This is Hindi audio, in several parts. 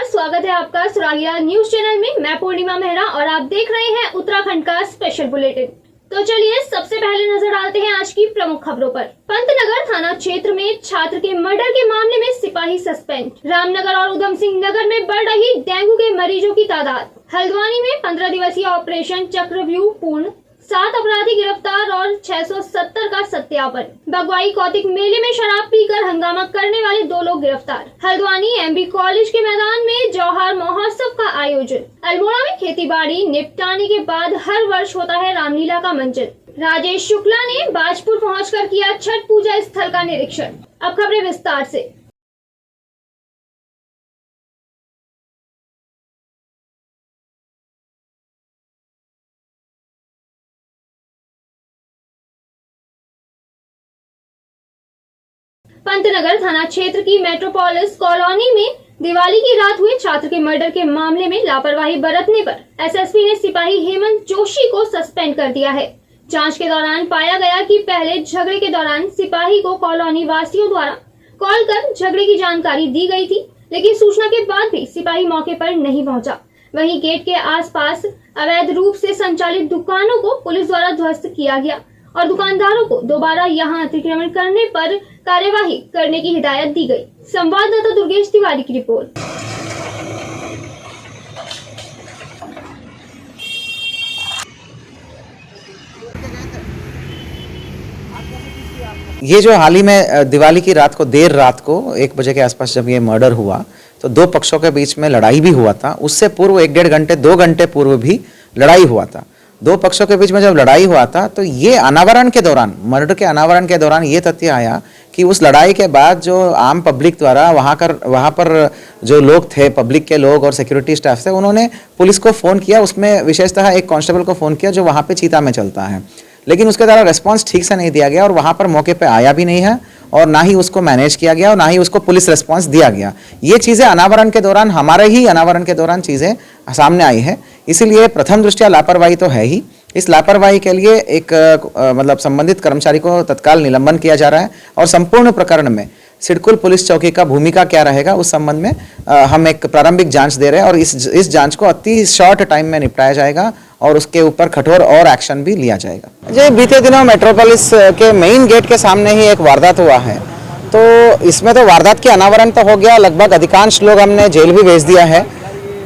स्वागत है आपका सुरागिया न्यूज चैनल में। मैं पूर्णिमा मेहरा और आप देख रहे हैं उत्तराखंड का स्पेशल बुलेटिन। तो चलिए सबसे पहले नजर डालते हैं आज की प्रमुख खबरों पर। पंतनगर थाना क्षेत्र में छात्र के मर्डर के मामले में सिपाही सस्पेंड। रामनगर और उधम सिंह नगर में बढ़ रही डेंगू के मरीजों की तादाद। हल्द्वानी में 15 दिवसीय ऑपरेशन चक्रव्यूह पूर्ण, 7 अपराधी गिरफ्तार और 670 का सत्यापन। बगवाई कौतिक मेले में शराब पीकर हंगामा करने वाले 2 लोग गिरफ्तार। हल्द्वानी एमबी कॉलेज के मैदान में जौहर महोत्सव का आयोजन। अल्मोड़ा में खेतीबाड़ी निपटाने के बाद हर वर्ष होता है रामलीला का मंचन। राजेश शुक्ला ने बाजपुर पहुंचकर किया छठ पूजा स्थल का निरीक्षण। अब खबरें विस्तार से। पंतनगर थाना क्षेत्र की मेट्रोपोलिस कॉलोनी में दिवाली की रात हुए छात्र के मर्डर के मामले में लापरवाही बरतने पर एसएसपी ने सिपाही हेमंत जोशी को सस्पेंड कर दिया है। जांच के दौरान पाया गया कि पहले झगड़े के दौरान सिपाही को कॉलोनी वासियों द्वारा कॉल कर झगड़े की जानकारी दी गई थी, लेकिन सूचना के बाद भी सिपाही मौके पर नहीं पहुंचा। वहीं गेट के आसपास अवैध रूप से संचालित दुकानों को पुलिस द्वारा ध्वस्त किया गया और दुकानदारों को दोबारा यहां अतिक्रमण करने पर कार्यवाही करने की हिदायत दी गई। संवाददाता दुर्गेश तिवारी की रिपोर्ट। ये जो हाल ही में दिवाली की रात को देर रात को 1 बजे के आसपास जब ये मर्डर हुआ तो 2 पक्षों के बीच में लड़ाई भी हुआ था। उससे पूर्व 1-1.5 घंटे 2 घंटे पूर्व भी लड़ाई हुआ था। 2 पक्षों के बीच में जब लड़ाई हुआ था तो ये अनावरण के दौरान, मर्डर के अनावरण के दौरान ये तथ्य आया कि उस लड़ाई के बाद जो आम पब्लिक द्वारा वहाँ पर जो लोग थे, पब्लिक के लोग और सिक्योरिटी स्टाफ थे, उन्होंने पुलिस को फ़ोन किया। उसमें विशेषतः एक कांस्टेबल को फ़ोन किया जो वहाँ पे चीता में चलता है, लेकिन उसके द्वारा रिस्पांस ठीक से नहीं दिया गया और वहाँ पर मौके पे आया भी नहीं है और ना ही उसको मैनेज किया गया और ना ही उसको पुलिस रिस्पांस दिया गया। ये चीज़ें अनावरण के दौरान, हमारे ही अनावरण के दौरान चीज़ें सामने आई है। इसीलिए प्रथम दृष्टया लापरवाही तो है ही। इस लापरवाही के लिए एक मतलब संबंधित कर्मचारी को तत्काल निलंबन किया जा रहा है और संपूर्ण प्रकरण में सिडकुल पुलिस चौकी का भूमिका क्या रहेगा उस संबंध में हम एक प्रारंभिक जांच दे रहे हैं और इस जांच को अति शॉर्ट टाइम में निपटाया जाएगा और उसके ऊपर कठोर और एक्शन भी लिया जाएगा। जी, बीते दिनों मेट्रोपोलिस के मेन गेट के सामने ही एक वारदात हुआ है, तो इसमें तो वारदात के अनावरण तो हो गया, लगभग अधिकांश लोग हमने जेल भी भेज दिया है,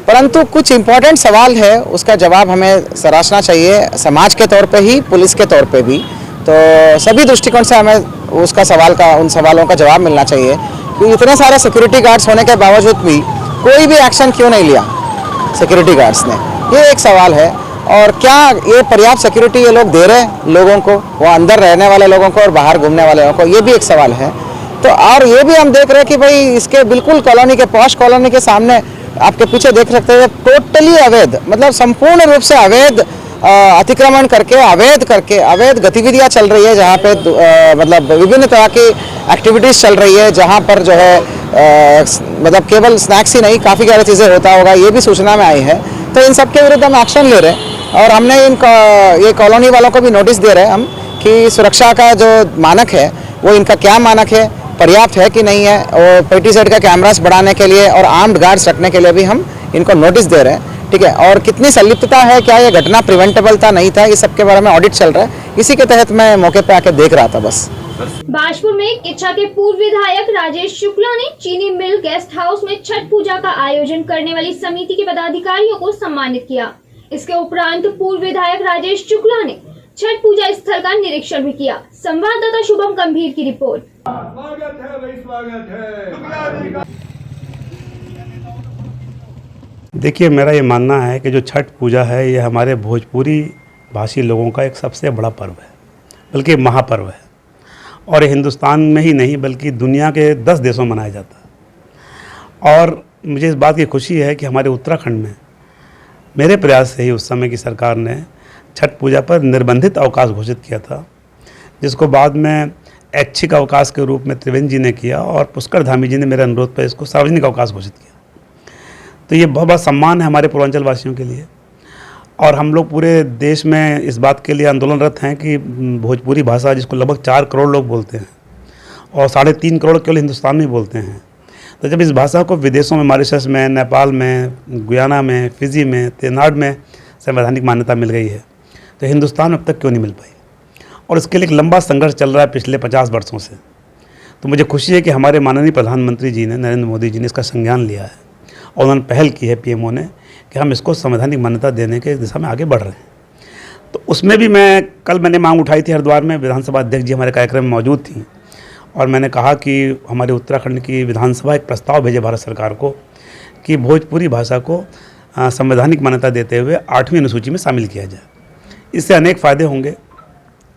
परंतु कुछ इम्पोर्टेंट सवाल है उसका जवाब हमें सराहना चाहिए, समाज के तौर पे ही, पुलिस के तौर पे भी। तो सभी दृष्टिकोण से हमें उन सवालों का जवाब मिलना चाहिए कि इतने सारे सिक्योरिटी गार्ड्स होने के बावजूद भी कोई भी एक्शन क्यों नहीं लिया सिक्योरिटी गार्ड्स ने, ये एक सवाल है। और क्या ये पर्याप्त सिक्योरिटी ये लोग दे रहे हैं लोगों को, वो अंदर रहने वाले लोगों को और बाहर घूमने वाले लोगों को, ये भी एक सवाल है। तो और ये भी हम देख रहे हैं कि भाई इसके बिल्कुल कॉलोनी के, पॉश कॉलोनी के सामने आपके पीछे देख सकते हैं, टोटली अवैध, मतलब संपूर्ण रूप से अवैध अतिक्रमण करके अवैध गतिविधियां चल रही है, जहां पे मतलब विभिन्न तरह की एक्टिविटीज़ चल रही है, जहां पर जो है मतलब केवल स्नैक्स ही नहीं, काफ़ी सारी चीज़ें होता होगा, ये भी सूचना में आई है। तो इन सब के विरुद्ध हम एक्शन ले रहे हैं और हमने ये कॉलोनी वालों को भी नोटिस दे रहे हैं हम कि सुरक्षा का जो मानक है वो इनका क्या मानक है, पर्याप्त है कि नहीं है, और पेटीसेट का कैमरास बढ़ाने के लिए और आर्म्ड गार्ड्स रखने के लिए भी हम इनको नोटिस दे रहे हैं। ठीक है, और कितनी संलिप्तता है, क्या ये घटना प्रिवेंटेबल था, नहीं था, इस सब के बारे में ऑडिट चल रहा है। इसी के तहत मैं मौके पे आके देख रहा था बस। बाजपुर में किच्छा के पूर्व विधायक राजेश शुक्ला ने चीनी मिल गेस्ट हाउस में छठ पूजा का आयोजन करने वाली समिति के पदाधिकारियों को सम्मानित किया। इसके उपरांत पूर्व विधायक राजेश शुक्ला ने छठ पूजा स्थल का निरीक्षण भी किया। संवाददाता शुभम गंभीर की रिपोर्ट। स्वागत है भाई, स्वागत है। देखिए, मेरा ये मानना है कि जो छठ पूजा है ये हमारे भोजपुरी भाषी लोगों का एक सबसे बड़ा पर्व है, बल्कि महापर्व है, और हिंदुस्तान में ही नहीं बल्कि दुनिया के 10 देशों में मनाया जाता है। और मुझे इस बात की खुशी है कि हमारे उत्तराखंड में मेरे प्रयास से ही उस समय की सरकार ने छठ पूजा पर निर्बंधित अवकाश घोषित किया था, जिसको बाद में ऐच्छिक अवकाश के रूप में त्रिवेंद्र जी ने किया और पुष्कर धामी जी ने मेरे अनुरोध पर इसको सार्वजनिक अवकाश घोषित किया। तो ये बहुत बड़ा सम्मान है हमारे पूर्वांचल वासियों के लिए, और हम लोग पूरे देश में इस बात के लिए आंदोलनरत हैं कि भोजपुरी भाषा, जिसको लगभग 4 करोड़ लोग बोलते हैं और 3.5 करोड़ केवल हिंदुस्तान में बोलते हैं, तो जब इस भाषा को विदेशों में, मॉरिशस में, नेपाल में, गुयाना में, फिजी में, तमिलनाडु में संवैधानिक मान्यता मिल गई है, तो हिंदुस्तान में अब तक क्यों नहीं मिल पाई? और इसके लिए एक लंबा संघर्ष चल रहा है पिछले 50 वर्षों से। तो मुझे खुशी है कि हमारे माननीय प्रधानमंत्री जी ने, नरेंद्र मोदी जी ने इसका संज्ञान लिया है और उन्होंने पहल की है, पीएमओ ने, कि हम इसको संवैधानिक मान्यता देने के दिशा में आगे बढ़ रहे हैं। तो उसमें भी मैंने मांग उठाई थी हरिद्वार में, विधानसभा अध्यक्ष जी हमारे कार्यक्रम में मौजूद थी और मैंने कहा कि हमारे उत्तराखंड की विधानसभा एक प्रस्ताव भेजे भारत सरकार को कि भोजपुरी भाषा को संवैधानिक मान्यता देते हुए 8वीं अनुसूची में शामिल किया जाए। इससे अनेक फ़ायदे होंगे।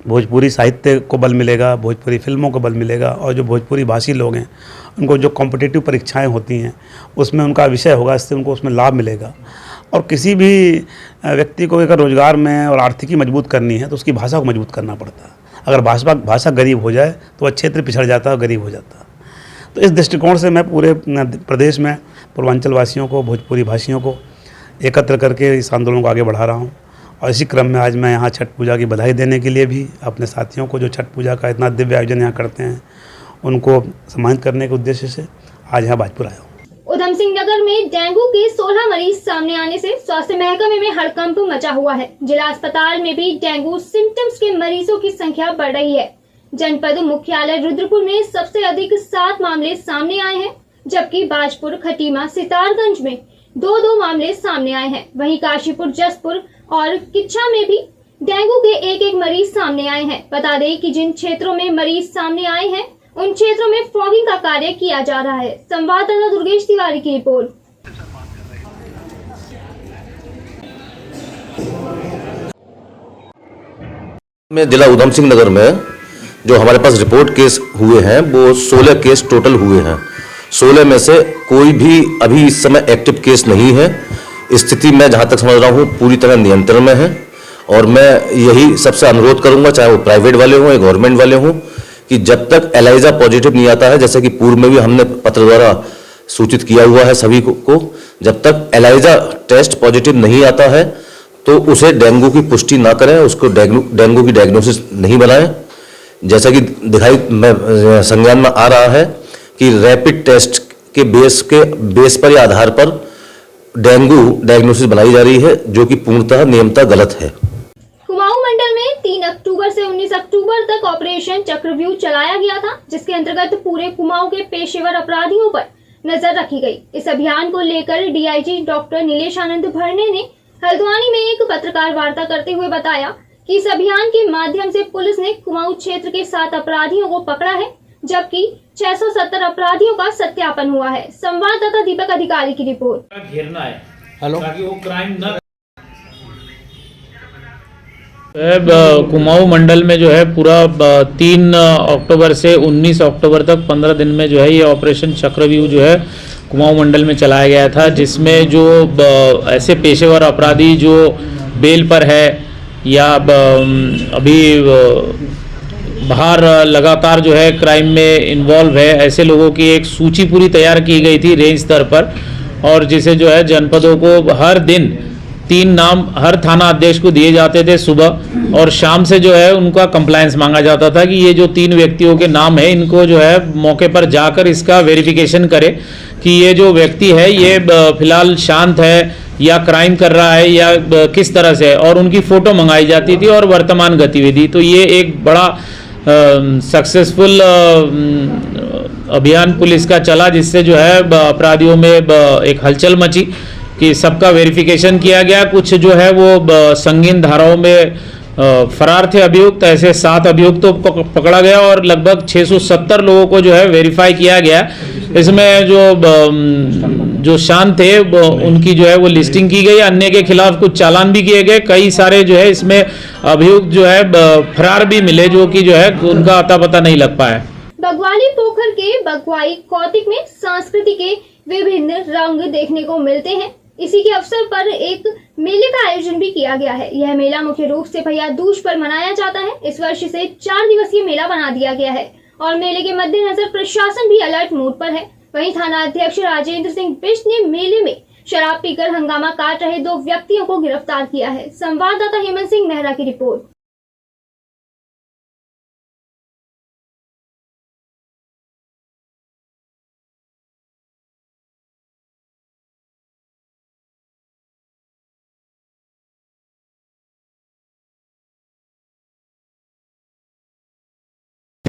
भोजपुरी साहित्य को बल मिलेगा, भोजपुरी फिल्मों को बल मिलेगा और जो भोजपुरी भाषी लोग हैं उनको जो कॉम्पिटिटिव परीक्षाएं होती हैं उसमें उनका विषय होगा, इससे उनको उसमें लाभ मिलेगा। और किसी भी व्यक्ति को अगर रोजगार में और आर्थिकी मजबूत करनी है तो उसकी भाषा को मजबूत करना पड़ता है। अगर भाषा गरीब हो जाए तो वह क्षेत्र पिछड़ जाता है और गरीब हो जाता है। तो इस दृष्टिकोण से मैं पूरे प्रदेश में पूर्वांचल वासियों को, भोजपुरी भाषियों को एकत्र करके इस आंदोलन को आगे बढ़ा रहा हूँ। और इसी क्रम में आज मैं यहाँ छठ पूजा की बधाई देने के लिए भी अपने साथियों को, जो छठ पूजा का इतना दिव्य आयोजन यहाँ करते हैं, उनको सम्मानित करने के उद्देश्य से आज यहाँ बाजपुर आया हूँ। उधम सिंह नगर में डेंगू के 16 मरीज सामने आने से स्वास्थ्य महकमे में हड़कंप मचा हुआ है। जिला अस्पताल में भी डेंगू सिम्टम्स के मरीजों की संख्या बढ़ रही है। जनपद मुख्यालय रुद्रपुर में सबसे अधिक 7 मामले सामने आए हैं, जबकि बाजपुर, खटीमा, सितारगंज में 2-2 मामले सामने आए हैं। वहीं काशीपुर, जसपुर और किच्छा में भी डेंगू के 1-1 मरीज सामने आए हैं। बता दें कि जिन क्षेत्रों में मरीज सामने आए हैं उन क्षेत्रों में फॉगिंग का कार्य किया जा रहा है। संवाददाता दुर्गेश तिवारी की रिपोर्ट। में जिला उधम सिंह नगर में जो हमारे पास रिपोर्ट केस हुए हैं वो 16 केस टोटल हुए हैं। 16 में से कोई भी अभी इस समय एक्टिव केस नहीं है। स्थिति मैं जहां तक समझ रहा हूं पूरी तरह नियंत्रण में है और मैं यही सबसे अनुरोध करूंगा, चाहे वो प्राइवेट वाले हों या गवर्नमेंट वाले हों, कि जब तक एलाइजा पॉजिटिव नहीं आता है, जैसे कि पूर्व में भी हमने पत्र द्वारा सूचित किया हुआ है सभी को, जब तक एलाइजा टेस्ट पॉजिटिव नहीं आता है तो उसे डेंगू की पुष्टि ना करें, उसको डेंगू की डायग्नोसिस नहीं बनाएं। जैसा कि संज्ञान में आ रहा है कि रैपिड टेस्ट के बेस पर या आधार पर डेंगू डायग्नोसिस बनाई जा रही है, जो कि पूर्णतः नियमतः गलत है। कुमाऊं मंडल में 3 अक्टूबर से 19 अक्टूबर तक ऑपरेशन चक्रव्यूह चलाया गया था, जिसके अंतर्गत पूरे कुमाऊं के पेशेवर अपराधियों पर नजर रखी गई। इस अभियान को लेकर डीआईजी डॉक्टर नीलेश आनंद भरने ने हल्द्वानी में एक पत्रकार वार्ता करते हुए बताया कि इस अभियान के माध्यम से पुलिस ने कुमाऊं क्षेत्र के 7 अपराधियों को पकड़ा है, जबकि 670 अपराधियों का सत्यापन हुआ है। संवाददाता दीपक अधिकारी की रिपोर्ट। घेरना है हेलो। ताकि वो क्राइम न कुमाऊं मंडल में जो है पूरा 3 अक्टूबर से 19 अक्टूबर तक 15 दिन में जो है ये ऑपरेशन चक्रव्यूह जो है कुमाऊं मंडल में चलाया गया था, जिसमें जो ऐसे पेशेवर अपराधी जो बेल पर है या अभी बाहर लगातार जो है क्राइम में इन्वॉल्व है, ऐसे लोगों की एक सूची पूरी तैयार की गई थी रेंज स्तर पर, और जिसे जो है जनपदों को हर दिन 3 नाम हर थाना अध्यक्ष को दिए जाते थे सुबह, और शाम से जो है उनका कंप्लायंस मांगा जाता था कि ये जो 3 व्यक्तियों के नाम है इनको जो है मौके पर जाकर इसका वेरिफिकेशन करे कि ये जो व्यक्ति है ये फिलहाल शांत है या क्राइम कर रहा है या किस तरह से, और उनकी फ़ोटो मंगाई जाती थी और वर्तमान गतिविधि। तो ये एक बड़ा सक्सेसफुल अभियान पुलिस का चला, जिससे जो है अपराधियों में एक हलचल मची कि सबका वेरिफिकेशन किया गया। कुछ जो है वो संगीन धाराओं में फरार थे अभियुक्त, ऐसे 7 अभियुक्तों को पकड़ा गया और लगभग 670 लोगों को जो है वेरीफाई किया गया। इसमें जो शांत थे उनकी जो है वो लिस्टिंग की गई, अन्य के खिलाफ कुछ चालान भी किए गए। कई सारे जो है इसमें अभियुक्त जो है फरार भी मिले, जो कि जो है उनका अता पता नहीं लग पाया। बगवाली पोखर के बगवाई कौतिक में संस्कृति के विभिन्न रंग देखने को मिलते हैं। इसी के अवसर पर एक मेले का आयोजन भी किया गया है। यह मेला मुख्य रूप से भैया दूज पर मनाया जाता है। इस वर्ष इसे 4 दिवसीय मेला बना दिया गया है और मेले के मद्देनजर प्रशासन भी अलर्ट मोड पर है। वहीं थाना अध्यक्ष राजेंद्र सिंह बिष्ट ने मेले में शराब पीकर हंगामा काट रहे 2 व्यक्तियों को गिरफ्तार किया है। संवाददाता हेमंत सिंह मेहरा की रिपोर्ट।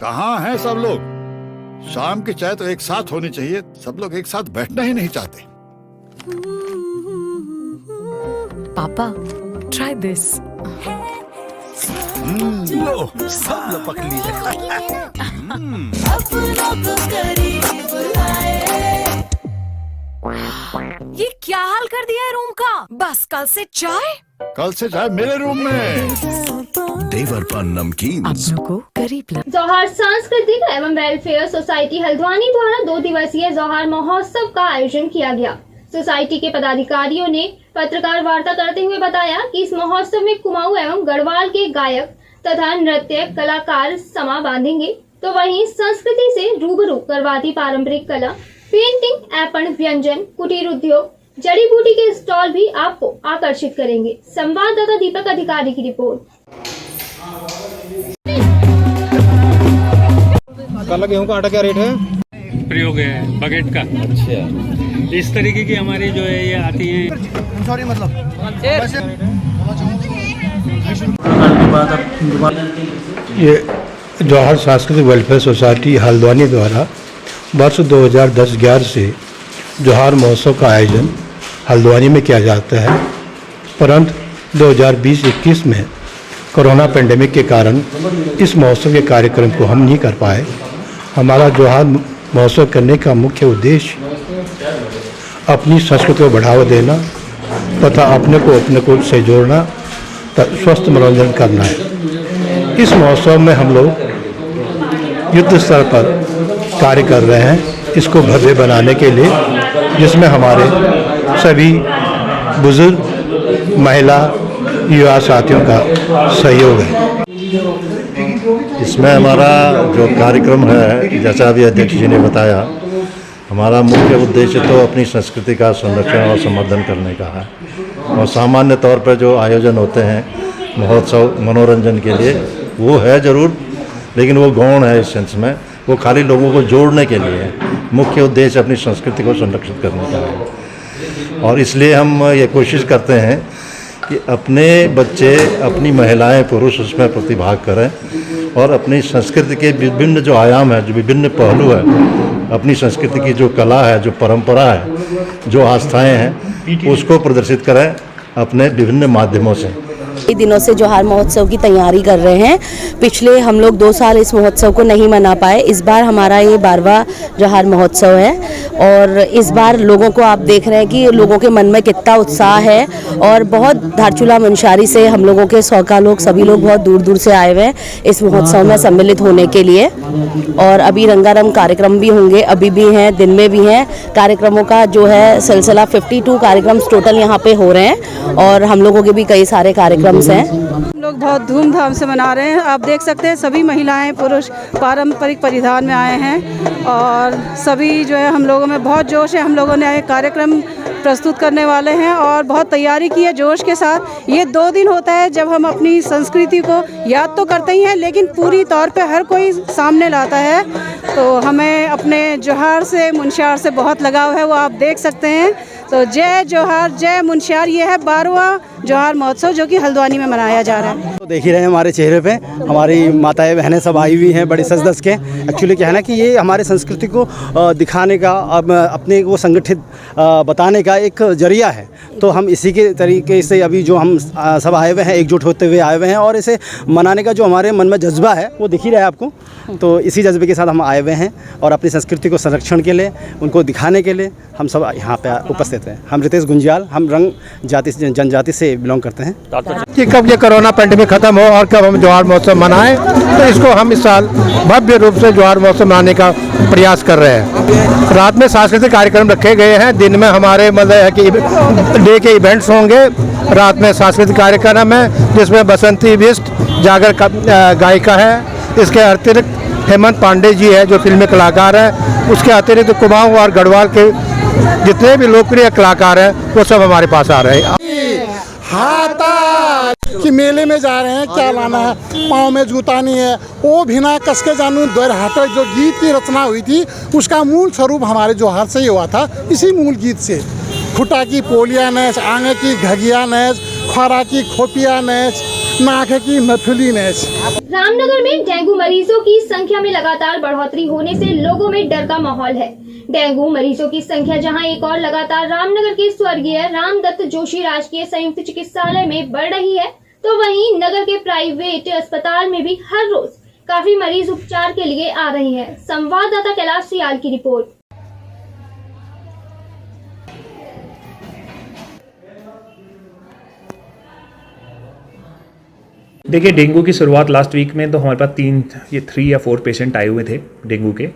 कहाँ हैं सब लोग? शाम की चाय तो एक साथ होनी चाहिए, सब लोग एक साथ बैठना ही नहीं चाहते। पापा, try this. लो, सब लपक ली। ये क्या हाल कर दिया है रूम का? बस कल से चाय? कल से चाय मेरे रूम में। देवरपन नमकीन अपनों को करीब ला। जौहार सांस्कृतिक एवं वेलफेयर सोसाइटी हल्द्वानी द्वारा 2 दिवसीय जौहार महोत्सव का आयोजन किया गया। सोसाइटी के पदाधिकारियों ने पत्रकार वार्ता करते हुए बताया कि इस महोत्सव में कुमाऊं एवं गढ़वाल के गायक तथा नृत्य कलाकार समा बांधेंगे, तो वहीं संस्कृति से रूबरू करवाती पारंपरिक कला, पेंटिंग, ऐपण, व्यंजन, कुटीर उद्योग, जड़ी बूटी के स्टॉल भी आपको आकर्षित करेंगे। संवाददाता दीपक अधिकारी की रिपोर्ट। काला गेहूं का आटा क्या रेट है? प्रयोग है बकेट का। अच्छा, इस तरीके की हमारी जो है ये आती है। सॉरी, मतलब ये जौहर सांस्कृतिक वेलफेयर सोसाइटी हल्द्वानी द्वारा वर्ष 2010-11 से जौहर महोत्सव का आयोजन हल्द्वानी में किया जाता है, परंतु 2020-21 में कोरोना पेंडेमिक के कारण इस महोत्सव के कार्यक्रम को हम नहीं कर पाए। हमारा जौहर महोत्सव करने का मुख्य उद्देश्य अपनी संस्कृति को बढ़ावा देना तथा अपने को से जोड़ना तथा स्वस्थ मनोरंजन करना है। इस महोत्सव में हम लोग युद्ध स्तर पर कार्य कर रहे हैं, इसको भव्य बनाने के लिए, जिसमें हमारे सभी बुजुर्ग, महिला, युवा साथियों का सहयोग है। इसमें हमारा जो कार्यक्रम है, जैसा अभी अध्यक्ष जी ने बताया, हमारा मुख्य उद्देश्य तो अपनी संस्कृति का संरक्षण और संवर्धन करने का है। और सामान्य तौर पर जो आयोजन होते हैं महोत्सव मनोरंजन के लिए, वो है ज़रूर, लेकिन वो गौण है इस सेंस में, वो खाली लोगों को जोड़ने के लिए है। मुख्य उद्देश्य अपनी संस्कृति को संरक्षित करने का है। और इसलिए हम ये कोशिश करते हैं कि अपने बच्चे, अपनी महिलाएं, पुरुष उसमें प्रतिभाग करें और अपनी संस्कृति के विभिन्न जो आयाम है, जो विभिन्न पहलू है, अपनी संस्कृति की जो कला है, जो परंपरा है, जो आस्थाएं हैं, उसको प्रदर्शित करें अपने विभिन्न माध्यमों से। कई दिनों से जौहर महोत्सव की तैयारी कर रहे हैं। पिछले हम लोग 2 साल इस महोत्सव को नहीं मना पाए। इस बार हमारा ये 12वां जौहर महोत्सव है और इस बार लोगों को आप देख रहे हैं कि लोगों के मन में कितना उत्साह है और बहुत धारचूला मुंशारी से हम लोगों के 100 का लोग, सभी लोग बहुत दूर दूर से आए हुए हैं इस महोत्सव में सम्मिलित होने के लिए। और अभी रंगारंग कार्यक्रम भी होंगे, अभी भी हैं, दिन में भी हैं। कार्यक्रमों का जो है सिलसिला 52 कार्यक्रम टोटल यहाँ पे हो रहे हैं और हम लोगों के भी कई सारे कार्यक्रम हैं। हम लोग बहुत धूमधाम से मना रहे हैं। आप देख सकते हैं सभी महिलाएं, पुरुष पारंपरिक परिधान में आए हैं और सभी जो है हम लोगों में बहुत जोश है। हम लोगों ने एक कार्यक्रम प्रस्तुत करने वाले हैं और बहुत तैयारी की है जोश के साथ। ये 2 दिन होता है जब हम अपनी संस्कृति को याद तो करते ही हैं, लेकिन पूरी तौर पे हर कोई सामने लाता है। तो हमें अपने जौहर से, मुनस्यार से बहुत लगाव है, वो आप देख सकते हैं। तो जय जौहर, जय मुनस्यार, ये है 12वां जौहर महोत्सव जो कि हल्द्वानी में मनाया जा रहा है। तो देख ही रहे हैं हमारे चेहरे पे, हमारी माताएं बहनें सब आई हुई हैं बड़ी सज-धज के। एक्चुअली क्या है ना कि ये हमारे संस्कृति को दिखाने का, अपने को संगठित बताने का एक जरिया है। तो हम इसी के तरीके से अभी जो हम सब आए हुए हैं, एकजुट होते हुए आए हुए हैं और इसे मनाने का जो हमारे मन में जज्बा है वो दिख ही रहा है आपको। तो इसी जज्बे के साथ हम आए हुए हैं और अपनी संस्कृति को संरक्षण के लिए, उनको दिखाने के लिए हम सब यहाँ पे उपस्थित हैं। हम रितेश गुंजियाल, हम रंग जाति जनजाति से बिलोंग करते हैं। कि कब ये कोरोना पेंडेमिक खत्म हो और कब हम जौहर महोत्सव मनाएं, तो इसको हम इस साल भव्य रूप से जौहर महोत्सव मनाने का प्रयास कर रहे हैं। रात में सांस्कृतिक कार्यक्रम रखे गए हैं, दिन में हमारे मतलब है कि डे के इवेंट्स होंगे, रात में सांस्कृतिक कार्यक्रम है जिसमें बसंती बिष्ट जागर गायिका है। इसके अतिरिक्त हेमंत पांडे जी है जो फिल्मी कलाकार हैं। उसके अतिरिक्त कुमाऊं और गढ़वाल के जितने भी लोकप्रिय कलाकार हैं वो सब हमारे पास आ रहे हैं। कि मेले में जा रहे हैं, क्या लाना है, पाँव में जूता नहीं है, वो भिना कसके जानू दौर हाटो जो गीत की रचना हुई थी उसका मूल स्वरूप हमारे जौहर से ही हुआ था। इसी मूल गीत से खुटा की पोलिया नैच, आंगे की घगिया नैच, ख्वारा की खोपिया नैच, नाक की नथुलीनेस। रामनगर में डेंगू मरीजों की संख्या में लगातार बढ़ोतरी होने से लोगों में डर का माहौल है। डेंगू मरीजों की संख्या जहां एक और लगातार रामनगर के स्वर्गीय रामदत्त जोशी राजकीय संयुक्त चिकित्सालय में बढ़ रही है, तो वहीं नगर के प्राइवेट अस्पताल में भी हर रोज काफी मरीज उपचार के लिए आ रहे हैं। संवाददाता कैलाश सियाल की रिपोर्ट। देखिए, डेंगू की शुरुआत लास्ट वीक में तो हमारे पास 3 या 4 पेशेंट आए हुए थे डेंगू के,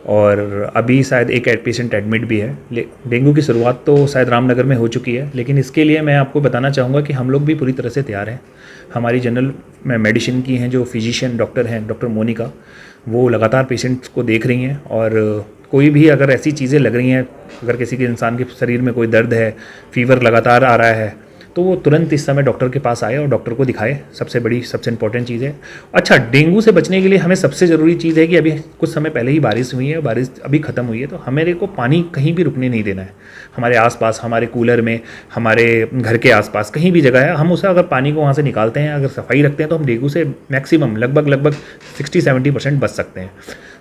और अभी शायद एक पेशेंट एडमिट भी है। डेंगू की शुरुआत तो शायद रामनगर में हो चुकी है, लेकिन इसके लिए मैं आपको बताना चाहूँगा कि हम लोग भी पूरी तरह से तैयार हैं। हमारी जनरल मेडिसिन की हैं जो फिजिशियन डॉक्टर हैं, डॉक्टर मोनिका, वो लगातार पेशेंट्स को देख रही हैं, और कोई भी अगर ऐसी चीज़ें लग रही हैं, अगर किसी के इंसान के शरीर में कोई दर्द है, फीवर लगातार आ रहा है, तो वो तुरंत इस समय डॉक्टर के पास आए और डॉक्टर को दिखाए। सबसे इंपॉर्टेंट चीज़ है। अच्छा, डेंगू से बचने के लिए हमें सबसे ज़रूरी चीज़ है कि अभी कुछ समय पहले ही बारिश हुई है, बारिश अभी ख़त्म हुई है, तो हमें को पानी कहीं भी रुकने नहीं देना है। हमारे आसपास, हमारे कूलर में, हमारे घर के आसपास कहीं भी जगह है, हम उसे अगर पानी को वहाँ से निकालते हैं, अगर सफाई रखते हैं, तो हम डेंगू से मैक्सिमम लगभग 60-70% बच सकते हैं।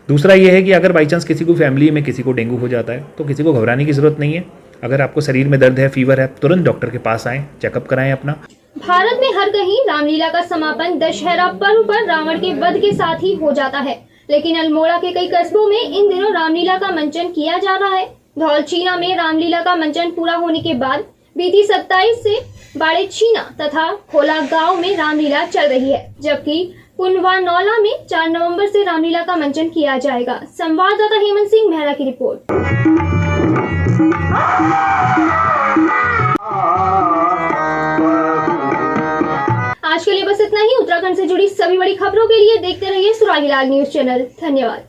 दूसरा ये है कि अगर बाई चांस किसी को फैमिली में किसी को डेंगू हो जाता है, तो किसी को घबराने की ज़रूरत नहीं है। अगर आपको शरीर में दर्द है, फीवर है, तुरंत डॉक्टर के पास आएँ, चेकअप कराएं अपना। भारत में हर कहीं रामलीला का समापन दशहरा पर्व पर रावण के वध के साथ ही हो जाता है, लेकिन अल्मोड़ा के कई कस्बों में इन दिनों रामलीला का मंचन किया जा रहा है। धौलछीना में रामलीला का मंचन पूरा होने के बाद बीती 27 से बाड़ेछीना तथा खोला गांव में रामलीला चल रही है, जबकि पुनवानौला में 4 नवंबर से रामलीला का मंचन किया जाएगा। संवाददाता हेमंत सिंह मेहरा की रिपोर्ट। आज के लिए बस इतना ही। उत्तराखंड से जुड़ी सभी बड़ी खबरों के लिए देखते रहिए सुराहीलाल न्यूज चैनल। धन्यवाद।